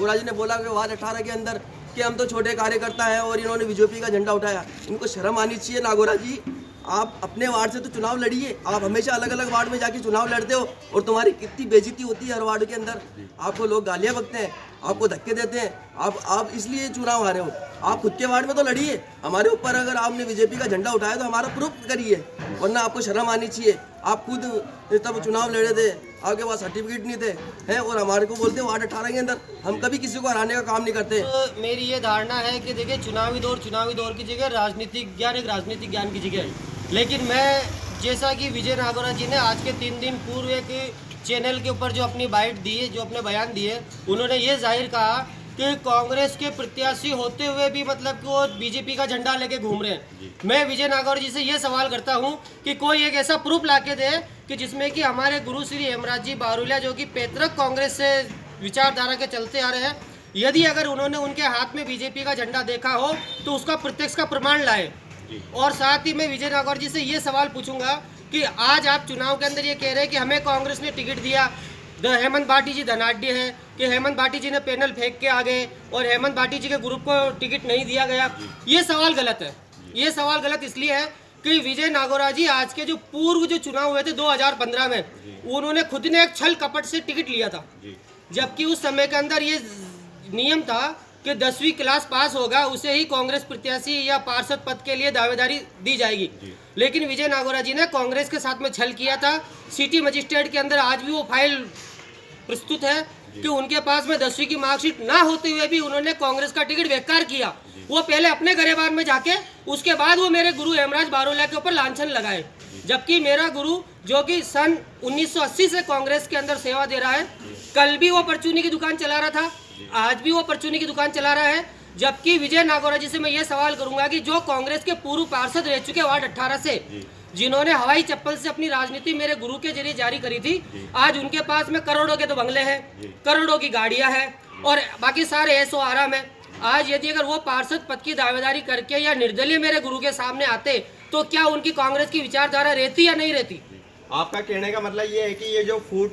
नागौरा जी ने बोला कि वार्ड 18 के अंदर कि हम तो छोटे कार्यकर्ता हैं और इन्होंने बीजेपी का झंडा उठाया। इनको शर्म आनी चाहिए। नागौरा जी, आप अपने वार्ड से तो चुनाव लड़िए। आप हमेशा अलग अलग वार्ड में जाके चुनाव लड़ते हो और तुम्हारी कितनी बेइज्जती होती है हर वार्ड के अंदर। आपको लोग गालियाँ बकते हैं, आपको धक्के देते हैं, आप इसलिए चुनाव हारे हो। आप खुद के वार्ड में तो लड़िए। हमारे ऊपर अगर आपने बीजेपी का झंडा उठाया तो हमारा प्रूफ करिए, वरना आपको शर्म आनी चाहिए। आप खुद तब चुनाव लड़े थे, आपके पास सर्टिफिकेट नहीं थे हैं, और हमारे को बोलते हैं वार्ड 18 के अंदर हम कभी किसी को हराने का काम नहीं करते। तो मेरी ये धारणा है कि देखिए, चुनावी दौर की जगह राजनीतिक ज्ञान एक राजनीतिक ज्ञान की जगह है। लेकिन मैं, जैसा कि विजय नागौरा जी ने आज के 3 दिन पूर्व एक चैनल के ऊपर जो अपनी बाइट दी है, जो अपने बयान दिए, उन्होंने ये जाहिर कहा कि कांग्रेस के प्रत्याशी होते हुए भी मतलब कि वो बीजेपी का झंडा लेके घूम रहे हैं। मैं विजय नागौर जी से ये सवाल करता हूं कि कोई एक ऐसा प्रूफ लाके दे कि जिसमें कि हमारे गुरु श्री हेमराज जी बारुलिया, जो कि पैतृक कांग्रेस से विचारधारा के चलते आ रहे हैं, यदि अगर उन्होंने उनके हाथ में बीजेपी का झंडा देखा हो तो उसका प्रत्यक्ष का प्रमाण लाए। और साथ ही मैं विजय नागौर जी से ये सवाल पूछूंगा कि आज आप चुनाव के अंदर ये कह रहे हैं कि हमें कांग्रेस ने टिकट दिया, हेमंत भाटी जी धनाढ़ है कि हेमंत भाटी जी ने पैनल फेंक के आ गए और हेमंत भाटी जी के ग्रुप को टिकट नहीं दिया गया। ये सवाल गलत है। ये सवाल गलत इसलिए है कि विजय नागौरा जी आज के जो पूर्व जो चुनाव हुए थे 2015 में, उन्होंने खुद ने एक छल कपट से टिकट लिया था, जबकि उस समय के अंदर ये नियम था कि 10वीं क्लास पास होगा उसे ही कांग्रेस प्रत्याशी या पार्षद पद के लिए दावेदारी दी जाएगी। लेकिन विजय नागौरा जी ने कांग्रेस के साथ में छल किया था। सिटी मजिस्ट्रेट के अंदर आज भी वो फाइल प्रस्तुत है कि उनके पास में 10वीं की मार्कशीट ना होते हुए भी उन्होंने कांग्रेस का टिकट बेकार किया। वो पहले अपने गरेबान में जाके, उसके बाद वो मेरे गुरु हेमराज बारुलिया के ऊपर लांछन लगाए, जबकि मेरा गुरु जो कि सन 1980 से कांग्रेस के अंदर सेवा दे रहा है, कल भी वो परचूनी की दुकान चला रहा था, आज भी वो परचूनी की दुकान चला रहा है। जबकि विजय नागौरा जी से मैं ये सवाल करूंगा कि जो कांग्रेस के पूर्व पार्षद रह चुके वार्ड 18 से, जिन्होंने हवाई चप्पल से अपनी राजनीति मेरे गुरु के जरिए जारी करी थी, आज उनके पास में करोड़ों के तो बंगले हैं, करोड़ों की गाड़ियां हैं और बाकी सारे ऐसो आराम है। आज यदि अगर वो पार्षद पद की दावेदारी करके या निर्दलीय मेरे गुरु के सामने आते तो क्या उनकी कांग्रेस की विचारधारा रहती या नहीं रहती? आपका कहने का मतलब ये है कि ये जो फूट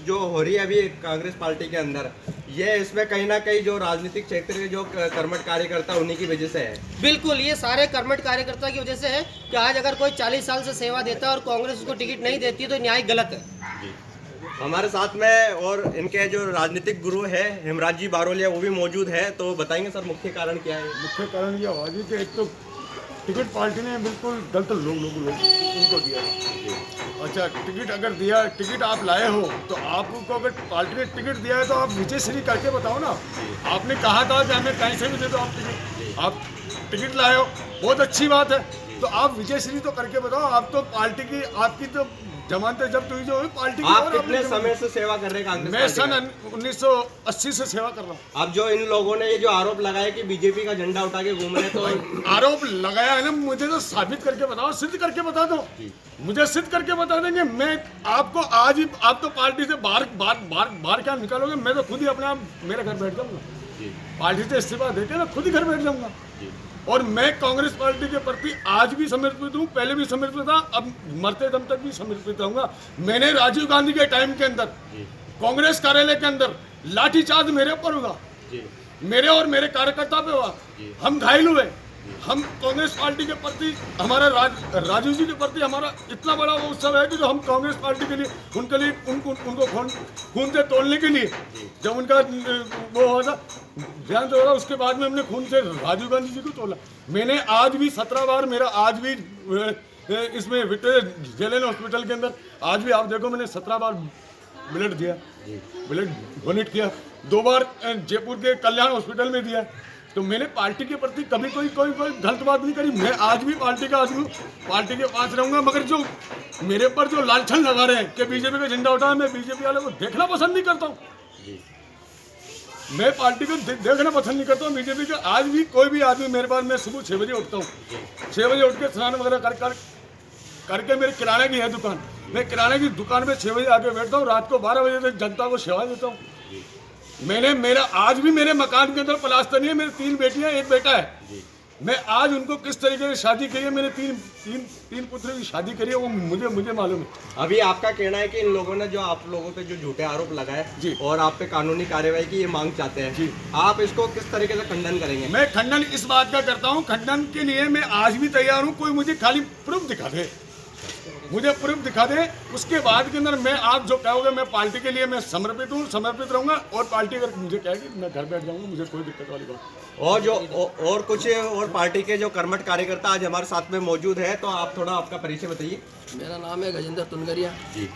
जो हो रही है अभी कांग्रेस पार्टी के अंदर, ये इसमें कहीं ना कहीं जो राजनीतिक क्षेत्र के जो कर्मठ कार्यकर्ता उन्हीं की वजह से है। बिल्कुल, ये सारे कर्मठ कार्यकर्ता की वजह से है कि आज अगर कोई 40 साल से सेवा देता है और कांग्रेस उसको टिकट नहीं देती तो न्याय गलत है। हमारे साथ में और इनके जो राजनीतिक गुरु है हेमराज जी बारोलिया, वो भी मौजूद है, तो बताएंगे सर मुख्य कारण क्या है? मुख्य कारण ये हुआ कि एक तो टिकट पार्टी ने बिल्कुल गलत लोग उनको दिया। अच्छा, टिकट अगर दिया, टिकट आप लाए हो तो आपको अगर पार्टी ने टिकट दिया है तो आप विजय श्री करके बताओ ना। आपने कहा था कि हमें कहीं से भी दे दो आप टिकट, आप टिकट लाए हो, बहुत अच्छी बात है, तो आप विजय श्री तो करके बताओ। आप तो पार्टी की, आपकी तो जमानत जब्त हुई जो है पार्टी की। आप कितने समय से सेवा कर रहे हैं कांग्रेस? मैं सन 1980 से सेवा कर रहा हूँ। अब जो इन लोगों ने ये जो आरोप लगाया कि बीजेपी का झंडा उठा के घूम रहे, तो आरोप लगाया है ना, मुझे तो साबित करके बताओ, सिद्ध करके बता दो। मुझे सिद्ध करके बता देंगे। मैं आपको आज ही, आप तो पार्टी से बाहर क्या निकालोगे? मैं तो खुद ही अपने आप मेरे घर बैठ जाऊंगा, पार्टी से इस्तीफा देके ना खुद ही घर बैठ जाऊंगा। और मैं कांग्रेस पार्टी के प्रति आज भी समर्पित हूँ, पहले भी समर्पित था, अब मरते दम तक भी समर्पित रहूंगा। मैंने राजीव गांधी के टाइम के अंदर कांग्रेस कार्यालय के अंदर लाठीचार्ज मेरे ऊपर हुआ, मेरे और मेरे कार्यकर्ता पे हुआ, हम घायल हुए। हम कांग्रेस पार्टी के प्रति, हमारा राजीव जी के प्रति हमारा इतना बड़ा वो उत्सव है कि जो हम कांग्रेस पार्टी के लिए, उनके लिए उनको खून से तोड़ने के लिए जब उनका वो हुआ था, ध्यान तो हो रहा, उसके बाद में हमने खून से राजीव गांधी जी को तोड़ा। मैंने आज भी 17 बार, मेरा आज भी इसमें विक्टोरिया जेएलएन हॉस्पिटल के अंदर आज भी आप देखो मैंने 17 बार ब्लड दिया, ब्लड डोनेट किया, 2 बार जयपुर के कल्याण हॉस्पिटल में दिया। तो मैंने पार्टी के प्रति कभी कोई गलत बात नहीं करी। मैं आज भी पार्टी का आदमी हूँ, पार्टी के पास रहूंगा। मगर जो मेरे पर जो लालछन लगा रहे हैं कि बीजेपी का झंडा उठाया, मैं बीजेपी वाले को देखना पसंद नहीं करता हूँ। मैं पार्टी को देखना पसंद नहीं करता हूँ बीजेपी का। आज भी कोई भी आदमी मेरे पास, मैं सुबह 6 बजे उठता हूँ, 6 बजे उठ के स्नान वगैरह करके मेरे किराने की है दुकान, मैं किराने की दुकान में 6 बजे आके बैठता हूँ, रात को 12 बजे तक जनता को सेवा देता हूँ। मेरा आज भी मेरे मकान के अंदर प्लास्टर नहीं है, मेरी 3 बेटियां, 1 बेटा है। मैं आज उनको किस तरीके से शादी करी है, मैंने तीन पुत्र की शादी करी है, वो मुझे मालूम है। अभी आपका कहना है कि इन लोगों ने जो आप लोगों पे जो झूठे आरोप लगाए जी। और आप पे कानूनी कार्यवाही की ये मांग चाहते हैं जी। आप इसको किस तरीके से खंडन करेंगे? मैं खंडन इस बात का करता हूँ, खंडन के लिए मैं आज भी तैयार हूँ। कोई मुझे खाली प्रूफ दिखा दे, मुझे प्रूफ दिखा दे, उसके बाद के अंदर मैं आप जो कहोगे मैं पार्टी के लिए मैं समर्पित हूँ, समर्पित रहूंगा। और पार्टी अगर मुझे कहेगी मैं घर बैठ जाऊंगा, मुझे कोई दिक्कत वाली बात। और कुछ और पार्टी के जो कर्मठ कार्यकर्ता आज हमारे साथ में मौजूद है, तो आप थोड़ा आपका परिचय बताइए। मेरा नाम है गजेंद्र तुनगरिया जी।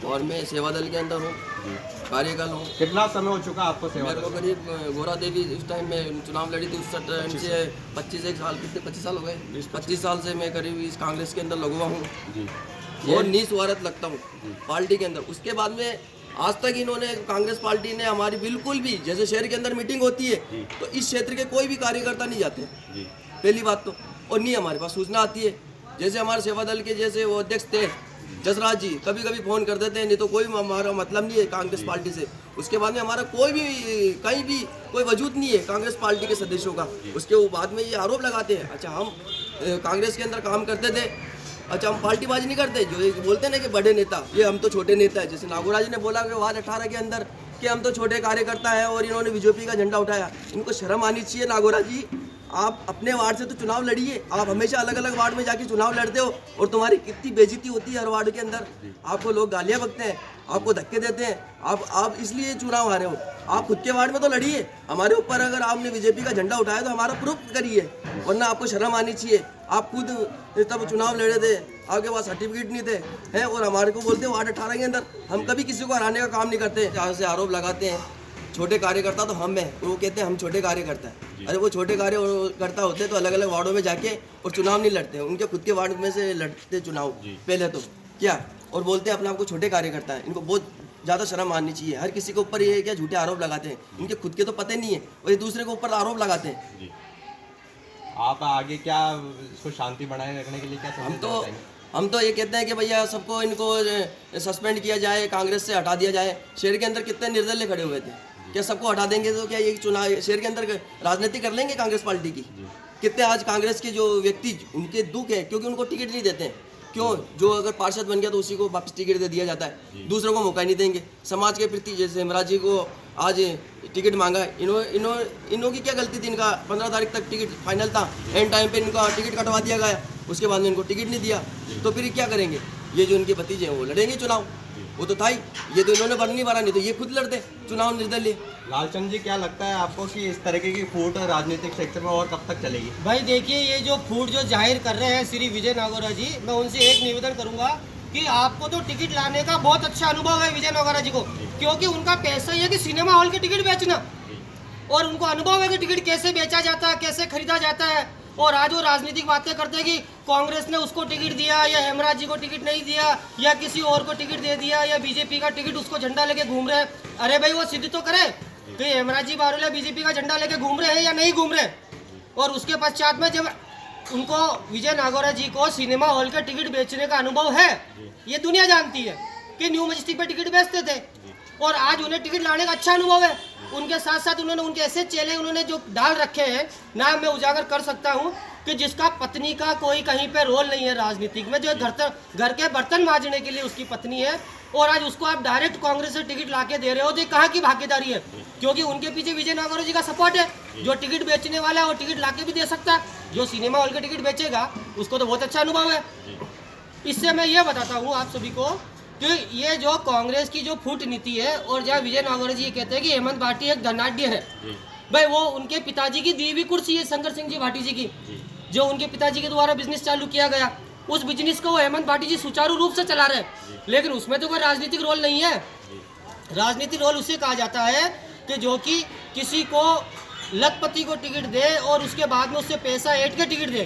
और मैं सेवा दल के अंदर हूँ, कार्यकाल हूँ। कितना समय हो चुका आपको सेवा मेरे को करीब गोरा देवी उस टाइम में चुनाव लड़ी थी, उस टाइम से 25 साल हो गए। 25 साल से मैं करीब इस कांग्रेस के अंदर लगुआ हूँ और निस्वार्थ लगता हूँ पार्टी के अंदर। उसके बाद में आज तक इन्होंने कांग्रेस पार्टी ने हमारी बिल्कुल भी, जैसे शहर के अंदर मीटिंग होती है तो इस क्षेत्र के कोई भी कार्यकर्ता नहीं जाते, पहली बात तो। और नहीं हमारे पास सूचना आती है। जैसे हमारे सेवा दल के जैसे वो अध्यक्ष थे जसराज जी, कभी कभी फ़ोन कर देते हैं, नहीं तो कोई हमारा मतलब नहीं है कांग्रेस पार्टी से। उसके बाद में हमारा कोई भी कहीं भी कोई वजूद नहीं है कांग्रेस पार्टी के सदस्यों का। उसके बाद में ये आरोप लगाते हैं, अच्छा हम कांग्रेस के अंदर काम करते थे, अच्छा हम पार्टीबाजी नहीं करते। जो ये बोलते हैं ना कि बड़े नेता, ये हम तो छोटे नेता है। जैसे नागौरा जी ने बोला कि वार्ड 18 के अंदर कि हम तो छोटे कार्यकर्ता हैं और इन्होंने बीजेपी का झंडा उठाया। इनको शर्म आनी चाहिए। नागौरा जी, आप अपने वार्ड से तो चुनाव लड़िए। आप हमेशा अलग अलग वार्ड में जाके चुनाव लड़ते हो और तुम्हारी कितनी बेइज्जती होती है हर वार्ड के अंदर। आपको लोग गालियाँ बकते हैं, आपको धक्के देते हैं, आप इसलिए चुनाव हारे हो। आप खुद के वार्ड में तो लड़िए। हमारे ऊपर अगर आपने बीजेपी का झंडा उठाया तो हमारा प्रूफ करिए, वरना आपको शर्म आनी चाहिए। आप खुद तब चुनाव लड़े थे, आपके पास सर्टिफिकेट नहीं थे हैं, और हमारे को बोलते हैं वार्ड 18 के अंदर। हम कभी किसी को हराने का काम नहीं करते। जहाँ से आरोप लगाते हैं छोटे कार्यकर्ता तो हम हैं, वो कहते हैं हम छोटे कार्यकर्ता हैं। अरे वो छोटे कार्यकर्ता होते तो अलग अलग वार्डों में जाके और चुनाव नहीं लड़ते, उनके खुद के वार्ड में से लड़ते चुनाव पहले तो क्या, और बोलते हैं अपने आपको छोटे कार्यकर्ता हैं। इनको बहुत ज़्यादा शर्म आनी चाहिए। हर किसी के ऊपर ये क्या झूठे आरोप लगाते हैं, इनके खुद के तो पते नहीं है और ये दूसरे के ऊपर आरोप लगाते हैं। आप आगे क्या इसको शांति बनाए रखने के लिए क्या हम तो ये कहते हैं कि भैया सबको इनको सस्पेंड किया जाए, कांग्रेस से हटा दिया जाए। शहर के अंदर कितने निर्दलीय खड़े हुए थे, क्या सबको हटा देंगे तो क्या ये चुनाव शहर के अंदर राजनीति कर लेंगे कांग्रेस पार्टी की? कितने आज कांग्रेस के जो व्यक्ति उनके दुख है क्योंकि उनको टिकट नहीं देते हैं। क्यों? जो अगर पार्षद बन गया तो उसी को वापस टिकट दे दिया जाता है, दूसरों को मौका नहीं देंगे। समाज के प्रति जैसे हेमराज जी को आज टिकट मांगा, इन्हों की क्या गलती थी? इनका 15 तारीख तक टिकट फाइनल था, एंड टाइम पे इनका टिकट कटवा दिया गया, उसके बाद में इनको टिकट नहीं दिया। तो फिर क्या करेंगे? ये जो इनके भतीजे हैं वो लड़ेंगे चुनाव, वो तो था ही। ये तो इन्होंने नहीं भरा, नहीं तो ये खुद लड़ते चुनाव निर्दलीय। लालचंद जी, क्या लगता है आपको कि इस तरीके की फूट राजनीतिक क्षेत्र में और कब तक चलेगी? भाई देखिए, ये जो फूट जो जाहिर कर रहे हैं श्री विजय नागौरा जी, मैं उनसे एक निवेदन करूंगा कि आपको तो टिकट लाने का बहुत अच्छा अनुभव है विजय नागौरा जी को, क्योंकि उनका पैसा ही है कि सिनेमा हॉल के टिकट बेचना, और उनको अनुभव है कि टिकट कैसे बेचा जाता है, कैसे खरीदा जाता है। और आज वो राजनीतिक बातें करते हैं कि कांग्रेस ने उसको टिकट दिया या हेमराज जी को टिकट नहीं दिया या किसी और को टिकट दे दिया या बीजेपी का टिकट उसको झंडा लेके घूम रहे हैं। अरे भाई वो सिद्ध तो करे कि हेमराज जी बारोलिया बीजेपी का झंडा लेके घूम रहे हैं या नहीं घूम रहे। और उसके पश्चात में जब उनको विजय नागौरा जी को सिनेमा हॉल के टिकट बेचने का अनुभव है, ये दुनिया जानती है कि न्यू मैजेस्टिक पे टिकट बेचते थे, और आज उन्हें टिकट लाने का अच्छा अनुभव है। उनके साथ साथ उन्होंने उनके ऐसे चेले उन्होंने जो डाल रखे हैं, नाम मैं उजागर कर सकता हूं कि जिसका पत्नी का कोई कहीं पे रोल नहीं है राजनीतिक में, जो घर के बर्तन मांजने के लिए उसकी पत्नी है, और आज उसको आप डायरेक्ट कांग्रेस से टिकट लाके दे रहे हो, तो कहाँ की भागीदारी है? क्योंकि उनके पीछे विजय नागौरा जी का सपोर्ट है। जो टिकट बेचने वाला है वो टिकट लाके भी दे सकता है, जो सिनेमा हॉल के टिकट बेचेगा उसको तो बहुत अच्छा अनुभव है। इससे मैं ये बताता हूँ आप सभी को कि ये जो कांग्रेस की जो फूट नीति है, और जहाँ विजय नागौरा जी ये कहते हैं कि हेमंत भाटी एक धनाढ़ है, भाई वो उनके पिताजी की दी हुई कुर्सी है, शंकर सिंह जी भाटी जी की, जो उनके पिताजी के द्वारा बिजनेस चालू किया गया, उस बिजनेस को वो हेमंत भाटी जी सुचारू रूप से चला रहे हैं। लेकिन उसमें तो कोई राजनीतिक रोल नहीं है। राजनीतिक रोल उसे कहा जाता है कि जो कि किसी को लखपति को टिकट दे और उसके बाद में उससे पैसा ऐंठ के टिकट दे।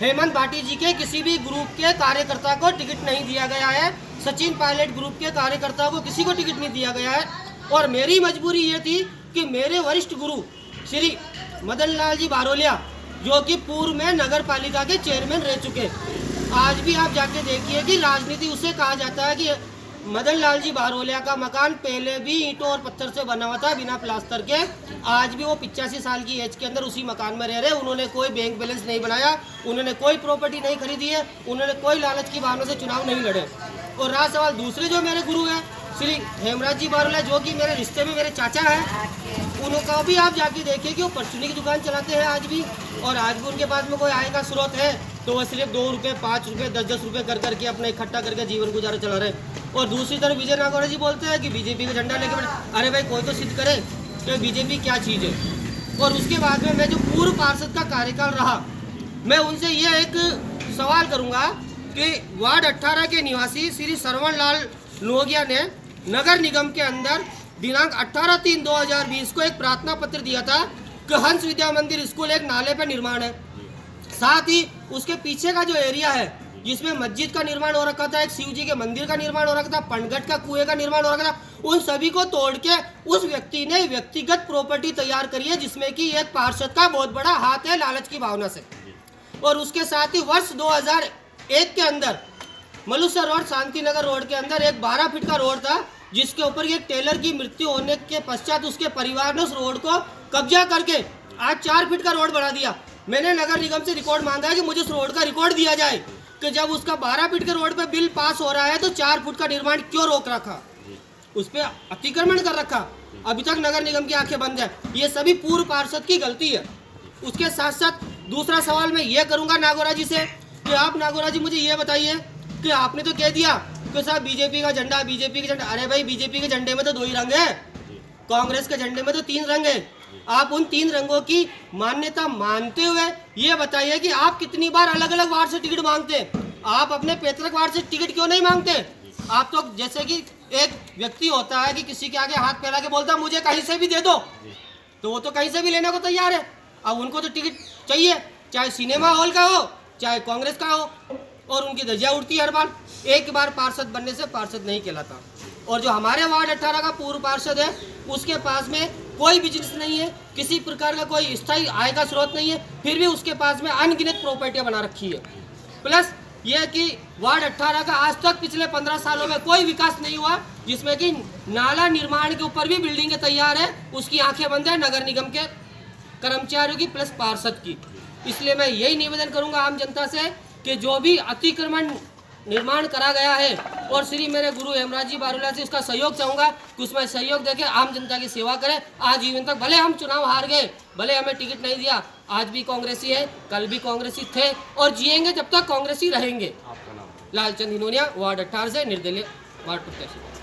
हेमंत भाटी जी के किसी भी ग्रुप के कार्यकर्ता को टिकट नहीं दिया गया है, सचिन पायलट ग्रुप के कार्यकर्ता को किसी को टिकट नहीं दिया गया है। और मेरी मजबूरी ये थी कि मेरे वरिष्ठ गुरु श्री मदन लाल जी बारोलिया, जो कि पूर्व में नगर पालिका के चेयरमैन रह चुके, आज भी आप जाके देखिए कि राजनीति उसे कहा जाता है कि मदन लाल जी बारोलिया का मकान पहले भी ईंटों और पत्थर से बना हुआ था, बिना प्लास्टर के। आज भी वो 85 साल की एज के अंदर उसी मकान में रह रहे हैं। उन्होंने कोई बैंक बैलेंस नहीं बनाया, उन्होंने कोई प्रॉपर्टी नहीं खरीदी है, उन्होंने कोई लालच की भावना से चुनाव नहीं लड़े। और रहा सवाल दूसरे जो मेरे गुरु हैं श्री हेमराज जी बारोलिया, जो कि मेरे रिश्ते में मेरे चाचा हैं, उनका भी आप जाके देखिए कि वो परचूनी की दुकान चलाते हैं आज भी। और आज भी उनके पास में कोई आय का स्रोत है तो वो सिर्फ 2 रुपये, 5 रुपये, 10-10 रुपये कर करके अपने इकट्ठा करके जीवन गुजारा चला रहे हैं। और दूसरी तरफ विजय नागौरा जी बोलते हैं कि बीजेपी का झंडा लेके बैठे। अरे भाई, कोई तो सिद्ध करे कि बीजेपी क्या चीज़ है। और उसके बाद में मैं जो पूर्व पार्षद का कार्यकाल रहा, मैं उनसे ये एक सवाल करूंगा कि वार्ड 18 के निवासी श्री श्रवण लाल लोहिया ने नगर निगम के अंदर दिनांक 18/3/2020 को एक प्रार्थना पत्र दिया था कि हंस विद्या मंदिर स्कूल एक नाले पर निर्माण है। साथ ही उसके पीछे का जो एरिया है जिसमें मस्जिद का निर्माण हो रखा था, एक शिव जी के मंदिर का निर्माण हो रखा था, पंडगट का कुएं का निर्माण हो रखा था, उन सभी को तोड़ के उस व्यक्ति ने व्यक्तिगत प्रॉपर्टी तैयार करी है जिसमें कि एक पार्षद का बहुत बड़ा हाथ है लालच की भावना से। और उसके साथ ही वर्ष 2001 के अंदर मलुसर रोड, शांति नगर रोड के अंदर एक 12 फीट का रोड था जिसके ऊपर एक टेलर की मृत्यु होने के पश्चात उसके परिवार ने उस रोड को कब्जा करके आज 4 फीट का रोड बना दिया। मैंने नगर निगम से रिकॉर्ड मांगा है कि मुझे उस रोड का रिकॉर्ड दिया जाए कि जब उसका 12 फीट के रोड पे बिल पास हो रहा है तो 4 फुट का निर्माण क्यों रोक रखा, उस पर अतिक्रमण कर रखा। अभी तक नगर निगम की आंखें बंद है। ये सभी पूर्व पार्षद की गलती है। उसके साथ साथ दूसरा सवाल मैं ये करूंगा नागौरा जी से कि आप नागौरा जी मुझे ये बताइए कि आपने तो कह दिया कि साहब बीजेपी का झंडा, बीजेपी का झंडा। अरे भाई, बीजेपी के झंडे में तो 2 ही रंग है, कांग्रेस के झंडे में तो 3 रंग है। आप उन 3 रंगों की मान्यता मानते हुए ये बताइए कि आप कितनी बार अलग अलग वार्ड से टिकट मांगते हैं? आप अपने पैतृक वार्ड से टिकट क्यों नहीं मांगते? आप तो जैसे कि एक व्यक्ति होता है कि किसी के आगे हाथ फैला के बोलता है मुझे कहीं से भी दे दो, तो वो तो कहीं से भी लेने को तैयार है। अब उनको तो टिकट चाहिए, चाहे सिनेमा हॉल का हो चाहे कांग्रेस का हो, और उनकी धज्जियां उड़ती है हर बार। एक बार पार्षद बनने से पार्षद नहीं कहलाता। और जो हमारे वार्ड 18 का पूर्व पार्षद है उसके पास में कोई बिजनेस नहीं है, किसी प्रकार का कोई स्थायी आय का स्रोत नहीं है, फिर भी उसके पास में अनगिनत प्रॉपर्टियां बना रखी है। प्लस यह कि वार्ड 18 का आज तक पिछले 15 सालों में कोई विकास नहीं हुआ, जिसमें कि नाला निर्माण के ऊपर भी बिल्डिंगें तैयार है, उसकी आंखें बंद है नगर निगम के कर्मचारियों की प्लस पार्षद की। इसलिए मैं यही निवेदन करूंगा आम जनता से कि जो भी अतिक्रमण निर्माण करा गया है और श्री मेरे गुरु हेमराज जी बारोलिया से उसका सहयोग चाहूँगा कि उसमें सहयोग देके आम जनता की सेवा करें। आज जीवन तक भले हम चुनाव हार गए, भले हमें टिकट नहीं दिया, आज भी कांग्रेसी है, कल भी कांग्रेसी थे और जिएंगे जब तक कांग्रेसी रहेंगे। लालचंद हिनोनिया, वार्ड 18 से निर्दलीय वार्ड प्रत्याशी।